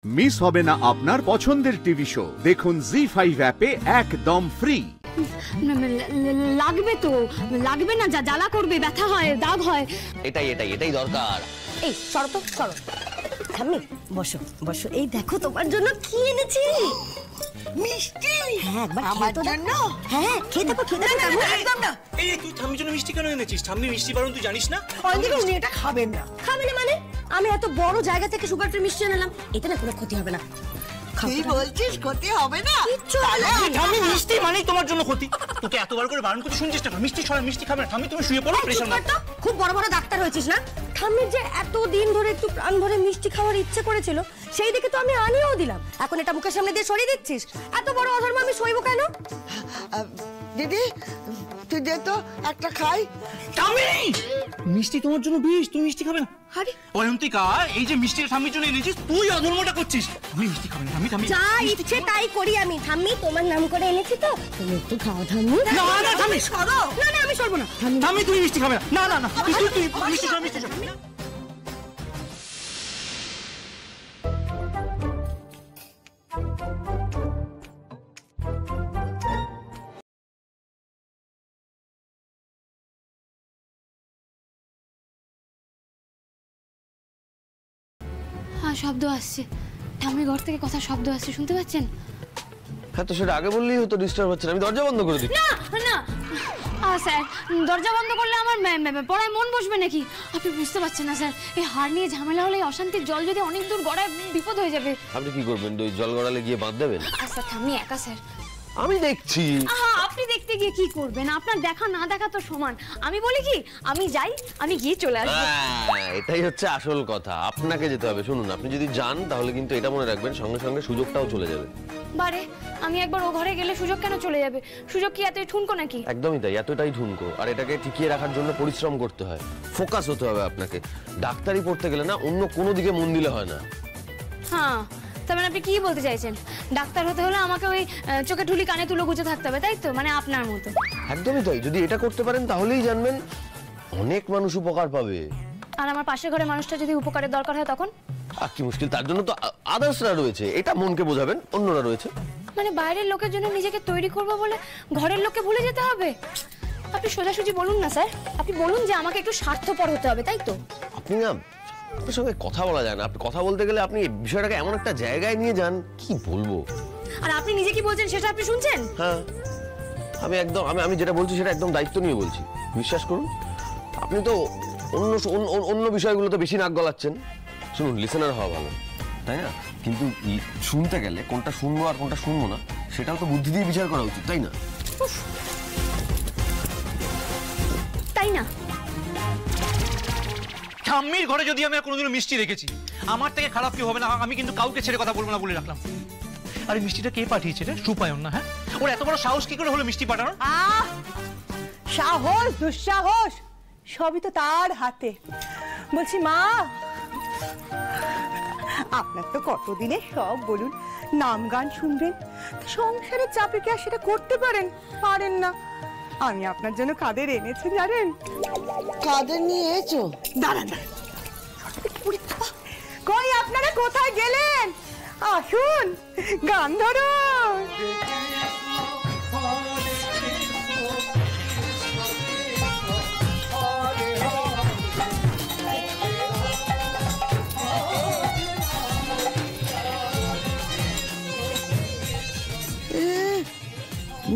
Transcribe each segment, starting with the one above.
Miss হবে না আপনার পছন্দের টিভি শো। দেখুন জি5 অ্যাপে একদম ফ্রি। লাগবে তো, লাগবে না? যা জ্বালা করবে, ব্যথা হয়, দাগ হয়। এটাই দরকার। এই সরো তো, সরো। থামি, বসো বসো। এই দেখো তোমার জন্য কি এনেছি। মিষ্টি? হ্যাঁ, একবার আমার জন্য? হ্যাঁ, খেয়ে দেখো, খেয়ে দেখো। একদম না। এই তুই ঠাম্মির জন্য মিষ্টি কেন এনেছিস? ঠাম্মি মিষ্টি বারণ তুই জানিস না? অনেকে উনি এটা খাবেন না। খাবে না মানে? আমি এত বড় জায়গা থেকে সুগার ফ্রি মিষ্টি আনলাম, এতে না কোনো ক্ষতি হবে না। তুই বলছিস ক্ষতি হবে না? কিচ্ছু তাহলে হবে না। ঠাম্মি মিষ্টি মানেই তোমার জন্য ক্ষতি। তোকে এতবার করে বারণ করতে শুনছিস না? মিষ্টি ছড়া, মিষ্টি খাবে না। ঠাম্মি তুমি শুয়ে পড়ো, প্রেশার না। খুব বড় বড় ডাক্তার হয়েছিস না? ঠাম্মির যে এত দিন ধরে একটু প্রাণ ভরে মিষ্টি খাওয়ার ইচ্ছে করেছিল, সেই দেখে তো আমি আনিয়েও দিলাম। এখন এটা মুখের সামনে দিয়ে সরিয়ে দিচ্ছিস? এত বড় অধর্ম আমি সইব কেন? দিদি তুই দে তো একটা খাই। ঠাম্মি মিষ্টি তোমার জন্য বিষ, তুমি মিষ্টি খাবে না। আরে অয়ন্তিকা, এই যে মিষ্টি ঠাম্মির জন্য এনেছিস, তুই অধর্মটা করছিস। আমি মিষ্টি খাবে না। ঠাম্মি যা ইচ্ছে তাই করি আমি। ঠাম্মি তোমার নাম করে এনেছি তো, তুমি একটু খাও ঠাম্মি। না ঠাম্মি সরো। না আমি সরবো না। ঠাম্মি তুমি মিষ্টি খাবে না। না তুই মিষ্টি ছড়া, মিষ্টি ছড়া। হ্যাঁ, শব্দ আসছে। ঠাম্মির ঘর থেকে কথা শব্দ আসছে, শুনতে পাচ্ছেন? হ্যাঁ, তো সেটা আগে বললেই হতো, ডিস্টার্ব হচ্ছে না। আমি দরজা বন্ধ করে দিই। না স্যার, দরজা বন্ধ করলে আমার পড়ায় মন বসবে নাকি? আপনি বুঝতে পারছেন না স্যার, এই হার নিয়ে ঝামেলা হলে অশান্তির জল যদি অনেক দূর গড়ায়, বিপদ হয়ে যাবে। আপনি কি করবেন? ওই জল গড়ালে গিয়ে বাঁধ দেবেন? আচ্ছা ঠাম্মি একা স্যার। আমি দেখছি। আপনি দেখতে গিয়ে কি করবেন? আপনার দেখা না দেখা তো সমান। আমি বলি কি, আমি যাই, আমি গিয়ে চলে আসবো। এটাই হচ্ছে আসল কথা। আপনাকে যেতে হবে। শুনুন, আপনি যদি যান তাহলে কিন্তু এটা মনে রাখবেন, সঙ্গে সঙ্গে সুযোগটাও চলে যাবে। বারে, আমি একবার ও ঘরে গেলে সুযোগ কেন চলে যাবে? সুযোগ কি এতই ঠুনকো নাকি? একদমই তাই, এতটাই ঠুনকো। আর এটাকে টিকিয়ে রাখার জন্য পরিশ্রম করতে হয়, ফোকাস হতে হবে আপনাকে। ডাক্তারি পড়তে গেলে না অন্য কোনো দিকে মন দিলে হয় না। হ্যাঁ, তার মানে আপনি কি বলতে চাইছেন? ডাক্তার হতে হলে আমাকে ওই চোখে ঠুলি কানে তুলো গুঁজে থাকতে হবে, তাই তো? মানে আপনার মতো। একদমই তাই। যদি এটা করতে পারেন তাহলেই জানবেন অনেক মানুষ উপকার পাবে। আর আমার পাশের ঘরে মানুষটা যদি উপকারের দরকার হয় তখন? আর কি মুশকিল, তার জন্য তো আদার্সরা রয়েছে। এটা মনকে বোঝাবেন, অন্যরা রয়েছে। মানে বাইরের লোকের জন্য নিজেকে তৈরি করবো বলে ঘরের লোককে ভুলে যেতে হবে? আপনি সোজাসুজি বলুন না স্যার, আপনি বলুন যে আমাকে একটু স্বার্থপর হতে হবে, তাই তো? আপনি না, আপনার সঙ্গে কথা বলা যায় না। আপনি কথা বলতে গেলে আপনি বিষয়টাকে এমন একটা জায়গায় নিয়ে যান, কি বলবো। আর আপনি নিজে কি বলছেন সেটা আপনি শুনছেন? হ্যাঁ, আমি যেটা বলছি সেটা একদম দায়িত্ব নিয়ে বলছি। বিশ্বাস করুন, আপনি তো অন্য বিষয়গুলোতে বেশি নাক গলাচ্ছেন। শুনুন, লিসেনার হওয়া ভালো, তাই না? কিন্তু শুনতে গেলে কোনটা শুনবো আর কোনটা শুনবো না সেটাও তো বুদ্ধি দিয়ে বিচার করা উচিত, তাই না? তাই না? ঠাম্মির ঘরে যদি আমি কোনোদিনও মিষ্টি রেখেছি, আমার থেকে খারাপ কি হবে না? আমি কিন্তু কাউকে ছেড়ে কথা বলবো না বলে রাখলাম। আরে মিষ্টিটা কে পাঠিয়েছে রে? সুপায়ন না? হ্যাঁ, ওর এত বড় সাহস কি করে হলো মিষ্টি পাঠানোর? সাহস দুঃসাহস সবই তো তার হাতে। বলছি মা, আপনার তো কতদিনের সব বলুন, নাম গান শুনবেন, সংসারের চাপে কি আর সেটা করতে পারেন না। আমি আপনার জন্য কাদের এনেছি জানেন? কাদের নিয়ে এসো? দাঁড়ান, কই আপনারা কোথায় গেলেন? আসুন, গান ধরুন।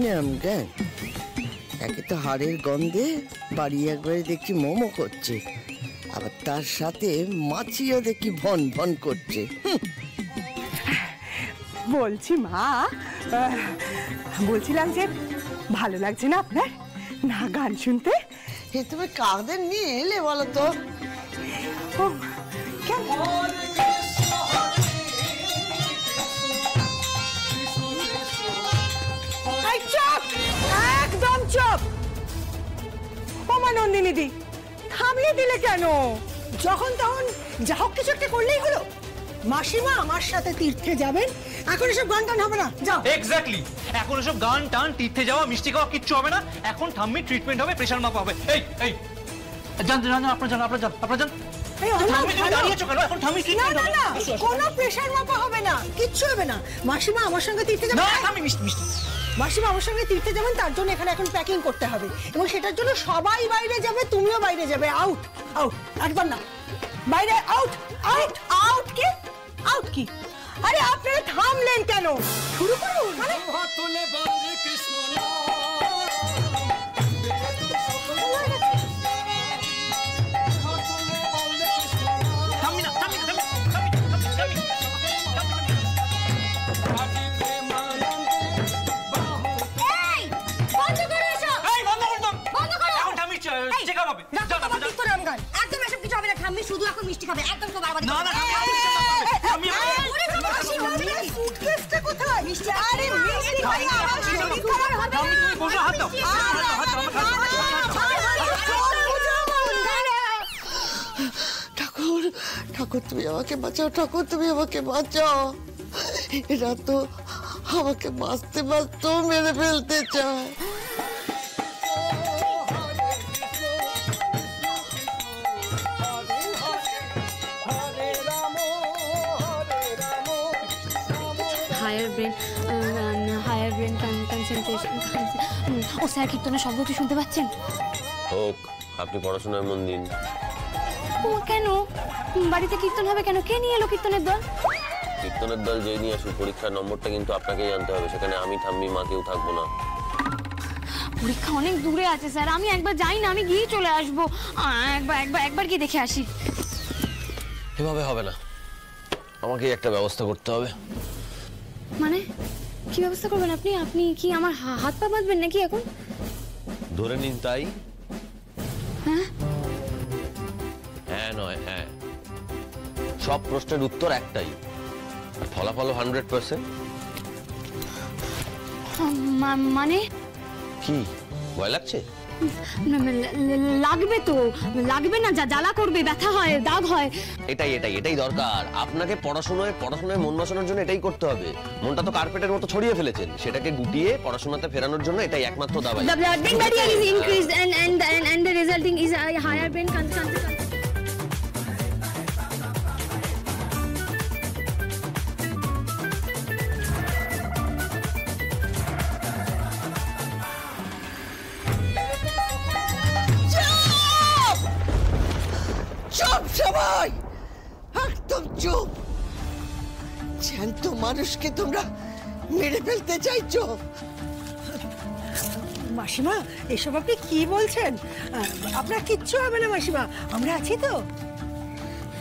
নাম গান একে তো হাড়ের গন্ধে বাড়ি একবারে দেখছি মোমো করছে, আবার তার সাথে মাছিও দেখি ভন ভন করছে। বলছি মা, বলছিলাম যে ভালো লাগছে না আপনার না গান শুনতে? হে, তুমি কাদের নিয়ে এলে বলো তো? ও, কেমন? চুপ, একদম চুপ। ও মা নন্দিনী দি, থামিয়ে দিলে কেন? যখন তখন যা হোক কিছু একটা করলেই হলো। মাসিমা আমার সাথে তীর্থে যাবেন, এখন এসব গান টান হবে না, যাও। এক্স্যাক্টলি, এখন এসব গান টান, তীর্থে যাওয়া, মিষ্টি খাওয়া কিচ্ছু হবে না। এখন ঠাম্মির ট্রিটমেন্ট হবে, প্রেশার মাপা হবে। এই যান, আপনারা যান। ঠাম্মি তুমি দাঁড়িয়েছো কেন? এখন ঠাম্মি কি না না না, কোনো প্রেসার মাপা হবে না, কিচ্ছু হবে না। মাসিমা আমার সঙ্গে তীর্থে যাবে। না ঠাম্মি মিষ্টি মিষ্টি। মাসিমা আমার সঙ্গে তীর্থে যাবেন, তার জন্য এখানে এখন প্যাকিং করতে হবে, এবং সেটার জন্য সবাই বাইরে যাবে, তুমিও বাইরে যাবে। আউট আউট, একদম না বাইরে, আউট আউট আউট। কি আউট কি? আরে আপনারা থামলেন কেন? শুরু করুন। মানে ঠাম্মি না ঠাম্মি না ঠাম্মি ঠাম্মি এই বন্ধ করো এসব। এই বন্ধ কর দাও। বন্ধ করো। এখন ঠাম্মি চেক আপ হবে। ডাক্তার বাবা কিছু না গান। একদম এসব কিছু হবে না। ঠাম্মি শুধু এখন মিষ্টি খাবে। একদম তো বারবার না না ঠাম্মি সুটকেসটা কোথায়? আরে মিষ্টি খাই না, আমার শরীর খারাপ হবে। ঠাম্মি তুমি বসে হাত দাও। ঠাকুর, ঠাকুর তুমি আমাকে বাঁচাও, ঠাকুর তুমি আমাকে বাঁচাও। এরা তো আমাকে বাঁচতে বাঁচতেও মেরে ফেলতে চায়। Higher brain concentration. ও স্যার, কীর্তনের শব্দ কি শুনতে পাচ্ছেন? হোক, আপনি পড়াশোনায় মন দিন। ও কেন? বাড়িতে কীর্তন হবে কেন? কে নিয়ে এলো কীর্তনের দল? কীর্তনের দল যেই নিয়ে আসুক, পরীক্ষার নম্বরটা কিন্তু আপনাকেই জানতে হবে। সেখানে আমি, ঠাম্মি, মা কেউ থাকবো না। পরীক্ষা অনেক দূরে আছে স্যার, আমি একবার যাই না, আমি গিয়ে চলে আসবো। একবার গিয়ে দেখে আসি। এভাবে হবে না, আমাকেই একটা ব্যবস্থা করতে হবে। মানে কি ব্যবস্থা করবেন আপনি? আপনি কি আমার হাত পা বাঁধবেন নাকি এখন? ধরে নিন তাই। হ্যাঁ হ্যাঁ নয় হ্যাঁ, সব প্রশ্নের উত্তর একটাই, আর ফলাফল 100%। মানে কি ভয় লাগছে? লাগবে তো, লাগবে না? জ্বালা করবে, ব্যথা হয়, দাগ হয়। এটাই দরকার আপনাকে। পড়াশোনায় মন বসানোর জন্য এটাই করতে হবে। মনটা তো কার্পেটের মতো ছড়িয়ে ফেলেছেন, সেটাকে গুটিয়ে পড়াশোনাতে ফেরানোর জন্য এটাই একমাত্র দাবাই। The blood-brain barrier is increased and the resulting is a higher brain concentration. চুপ সবাই, একদম চুপ। জ্যান্ত মানুষকে তোমরা মেরে ফেলতে চাইছো? মাসিমা, এসব আপনি কি বলছেন? আপনার কিচ্ছু হবে না মাসিমা, আমরা আছি তো।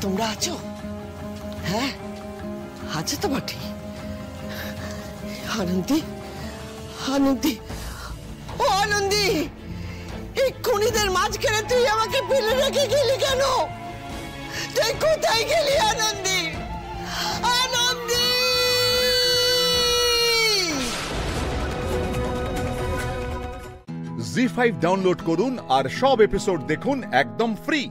তোমরা আছো? হ্যাঁ আছে তো বটে। আনন্দী, আনন্দী, ও আনন্দী, এই খুনিদের মাঝখানে তুই আমাকে ফেলে রেখে গেলি কেন? তুই কোথায় গেলি আনন্দী? আনন্দী! জি5 ডাউনলোড করুন আর সব এপিসোড দেখুন একদম ফ্রি।